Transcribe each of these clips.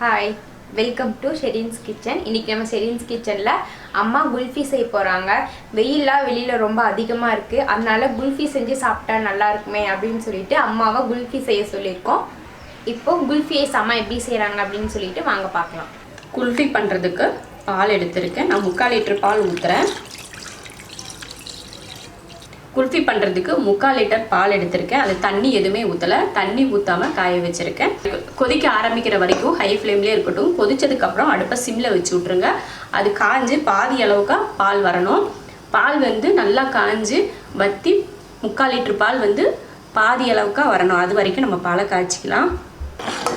Hi, welcome to Sherin's kitchen. இன்றைக்கி நம்ம ஷெரின்ஸ் கிச்சனில் அம்மா குல்ஃபி செய்ய போகிறாங்க. வெயிலாக வெளியில் ரொம்ப அதிகமாக இருக்குது, அதனால குல்ஃபி செஞ்சு சாப்பிட்டா நல்லா இருக்குமே அப்படின்னு சொல்லிட்டு அம்மாவை குல்ஃபி செய்ய சொல்லியிருக்கோம். இப்போது குல்ஃபியை அம்மா எப்படி செய்கிறாங்க அப்படின்னு சொல்லிட்டு வாங்க பார்க்கலாம். குல்ஃபி பண்ணுறதுக்கு பால் எடுத்திருக்கேன். நான் 3/4 லிட்டர் பால் ஊற்றுறேன். குல்ஃபி பண்ணுறதுக்கு 3/4 லிட்டர் பால் எடுத்திருக்கேன். அது தண்ணி எதுவுமே ஊற்றலை, தண்ணி ஊற்றாமல் காய வச்சுருக்கேன். கொதிக்க ஆரம்பிக்கிற வரைக்கும் ஹை ஃப்ளேம்லேயே இருக்கட்டும். கொதிச்சதுக்கப்புறம் அடுப்பை சிம்மில் வச்சு விட்ருங்க. அது காய்ஞ்சி பாதி அளவுக்கு பால் வரணும். பால் நல்லா காய்ஞ்சி வற்றி 3/4 லிட்டர் பால் பாதி அளவுக்கு வரணும். அது வரைக்கும் நம்ம பாலை காய்ச்சிக்கலாம்.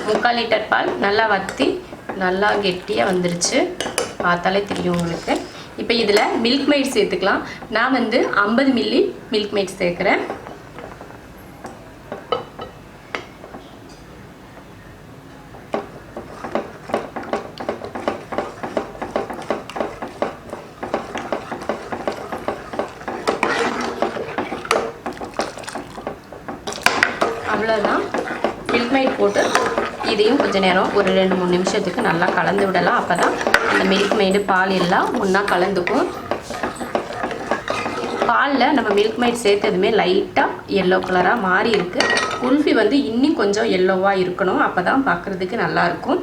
3/4 லிட்டர் பால் நல்லா வற்றி நல்லா கெட்டியாக வந்துருச்சு, பார்த்தாலே தெரியும் உங்களுக்கு. இப்போ இதில் மில்க் மெய்ட் சேர்த்துக்கலாம். நான் 50 மில்லி மில்க் மெய்ட் சேர்க்குறேன். அவ்வளோதான். மில்க் மெய்ட் போட்டு இதையும் கொஞ்சம் நேரம் ஒரு 2-3 நிமிஷத்துக்கு நல்லா கலந்து விடலாம். அப்போ தான் அந்த மில்க் மெய்டு பால் எல்லாம் ஒன்றா கலந்துக்கும். பாலில் நம்ம மில்க் மெய்ட் சேர்த்ததுமே லைட்டாக எல்லோ கலராக மாறி இருக்குது. குல்ஃபி இன்னும் கொஞ்சம் எல்லோவாக இருக்கணும், அப்போ தான் பார்க்குறதுக்கு நல்லாயிருக்கும்.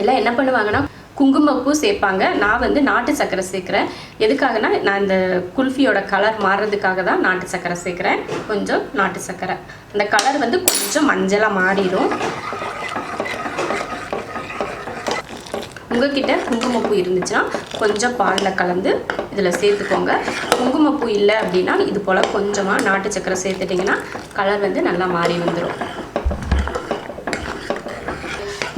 எல்லாம் என்ன பண்ணுவாங்கன்னா குங்குமப்பூ சேர்ப்பாங்க. நான் நாட்டு சர்க்கரை சேர்க்குறேன். எதுக்காகனா நான் இந்த குல்ஃபியோட கலர் மாறுறதுக்காக தான் நாட்டு சர்க்கரை சேர்க்குறேன். கொஞ்சம் நாட்டு சர்க்கரை, அந்த கலர் கொஞ்சம் மஞ்சளாக மாறிடும். உங்ககிட்ட குங்குமப்பூ இருந்துச்சுன்னா கொஞ்சம் பாலில் கலந்து இதில் சேர்த்துக்கோங்க. குங்குமப்பூ இல்லை அப்படின்னா இது போல் கொஞ்சமாக நாட்டு சர்க்கரை சேர்த்துட்டிங்கன்னா கலர் நல்லா மாறி வந்துடும்.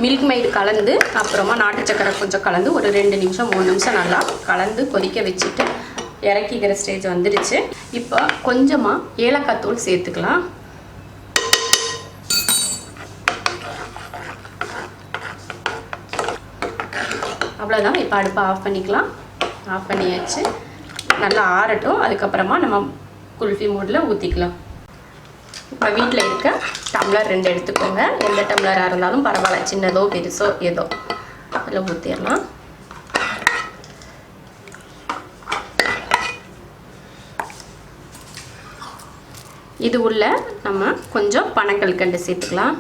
மில்க் மெய்டு கலந்து அப்புறமா நாட்டு சர்க்கரை கொஞ்சம் கலந்து ஒரு 2 நிமிஷம் 3 நிமிஷம் நல்லா கலந்து கொதிக்க வச்சுட்டு இறக்கிக்கிற ஸ்டேஜ் வந்துடுச்சு. இப்போ கொஞ்சமாக ஏலக்காய் தூள் சேர்த்துக்கலாம். அவ்வளோதான். இப்போ அடுப்பை ஆஃப் பண்ணிக்கலாம். ஆஃப் பண்ணியாச்சு. நல்லா ஆறட்டும். அதுக்கப்புறமா நம்ம குல்ஃபி மூடில் ஊற்றிக்கலாம். இப்போ வீட்டில் இருக்க டம்ளர் 2 எடுத்துக்கோங்க. எந்த டம்ளராக இருந்தாலும் பரவாயில்ல, சின்னதோ பெருசோ ஏதோ அதில் ஊற்றிடலாம். இது உள்ள நம்ம கொஞ்சம் பனக்கல்கண்டு சேர்த்துக்கலாம்.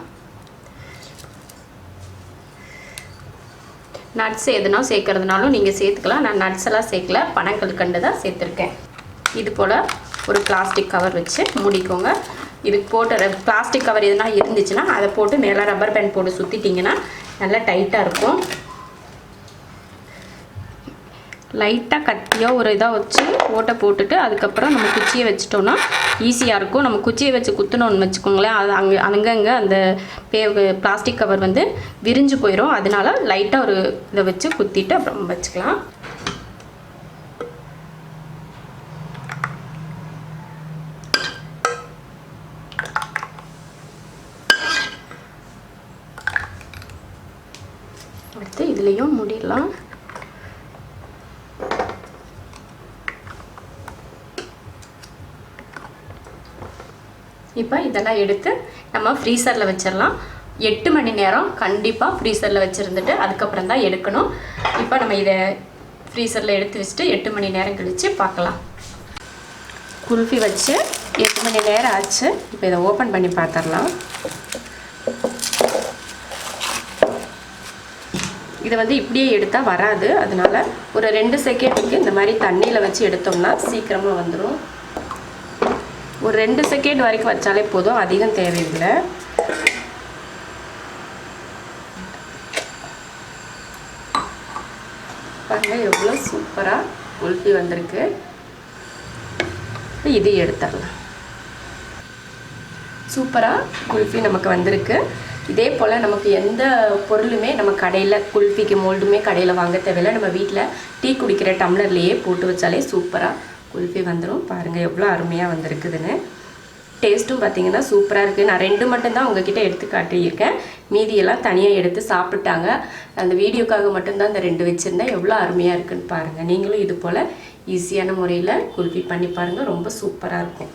நட்ஸ் எதுனா சேர்க்கறதுனாலும் நீங்கள் சேர்த்துக்கலாம். நான் நட்ஸ் எல்லாம் சேர்க்கல, பனக்கல்கண்டு தான் சேர்த்துருக்கேன். இது போல் ஒரு பிளாஸ்டிக் கவர் வச்சு மூடிக்கோங்க. இதுக்கு போட்டு பிளாஸ்டிக் கவர் எதுனா இருந்துச்சுன்னா அதை போட்டு மேலே ரப்பர் பேண்ட் போட்டு சுற்றிட்டிங்கன்னா நல்லா டைட்டாக இருக்கும். லைட்டாக கத்தியோ ஒரு இதாக வச்சு ஓட்டை போட்டுட்டு அதுக்கப்புறம் நம்ம குச்சியை வச்சிட்டோன்னா ஈஸியாக இருக்கும். நம்ம குச்சியை வச்சு குத்தணும்னு வச்சுக்கோங்களேன், அது அங்கங்கே அந்த பிளாஸ்டிக் கவர் விரிஞ்சு போயிடும். அதனால லைட்டாக ஒரு இதை வச்சு குத்திட்டு அப்புறம் வச்சுக்கலாம். அடுத்து இதுலேயும் மூடிடலாம். இப்போ இதெல்லாம் எடுத்து நம்ம ஃப்ரீசரில் வச்சிடலாம். 8 மணி நேரம் கண்டிப்பாக ஃப்ரீசரில் வச்சுருந்துட்டு அதுக்கப்புறம் தான் எடுக்கணும். இப்போ நம்ம இதை ஃப்ரீசரில் எடுத்து வச்சுட்டு 8 மணி நேரம் கழித்து பார்க்கலாம். குல்ஃபி வச்சு 8 மணி நேரம் ஆச்சு. இப்போ இதை ஓப்பன் பண்ணி பார்த்துடலாம். இதை இப்படியே எடுத்தால் வராது, அதனால் ஒரு 2 செகண்டுக்கு இந்த மாதிரி தண்ணியில் வச்சு எடுத்தோம்னா சீக்கிரமாக வந்துடும். ஒரு 2 செகண்ட் வரைக்கும் வச்சாலே போதும், அதிகம் தேவையில்லை. பாருங்க எவ்வளோ சூப்பராக குல்ஃபி வந்திருக்கு. இது எடுத்துடலாம். சூப்பராக குல்ஃபி நமக்கு வந்திருக்கு. இதே போல் நமக்கு எந்த பொருளுமே நம்ம கடையில் குல்ஃபிக்கு மோல்டுமே கடையில் வாங்க தேவையில்லை. நம்ம வீட்டில் டீ குடிக்கிற டம்ளர்லேயே போட்டு வச்சாலே சூப்பராக குல்ஃபி வந்துடும். பாருங்கள் எவ்வளோ அருமையாக வந்திருக்குதுன்னு. டேஸ்ட்டும் பார்த்திங்கன்னா சூப்பராக இருக்குது. நான் 2 மட்டும்தான் உங்ககிட்ட எடுத்து காட்டியிருக்கேன், மீதியெல்லாம் தனியாக எடுத்து சாப்பிட்டாங்க. அந்த வீடியோக்காக மட்டும்தான் இந்த 2 வச்சுருந்தேன். எவ்வளோ அருமையாக இருக்குதுன்னு பாருங்கள். நீங்களும் இது போல் ஈஸியான முறையில் குல்ஃபி பண்ணி பாருங்கள், ரொம்ப சூப்பராக இருக்கும்.